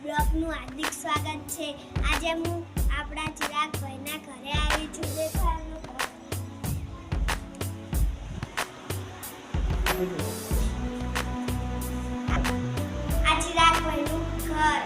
બ્લોગનું હાર્દિક સ્વાગત છે। આજે હું આપણા ચિરાગભાઈના ઘરે આવી છું। દેખાડનું આ ચિરાગભાઈનું ઘર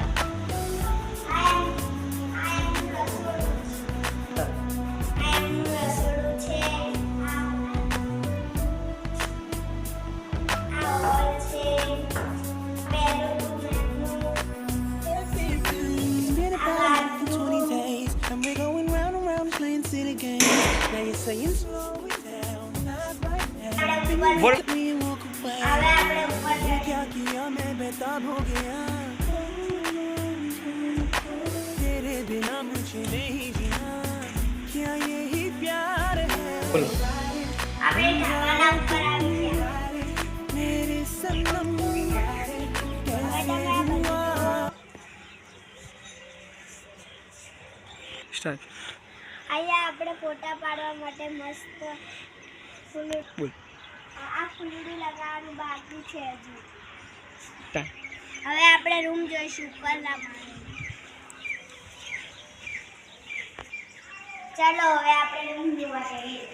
saying slow it down, not right now. What? We walk away. क्या किया मैं बेताब हो गया तेरे बिना मुझे नहीं जीना क्या यही प्यार है मेरे सनम कैसे हुआ स्टार्ट અહીંયા આપણે ફોટા પાડવા માટે મસ્ત ફૂલ આ ફૂલડી લગાવવાનું બાકી છે હજુ। હવે આપણે રૂમ જોઈશું ઉપરના માળે। ચાલો હવે આપણે રૂમ જોવા જઈએ।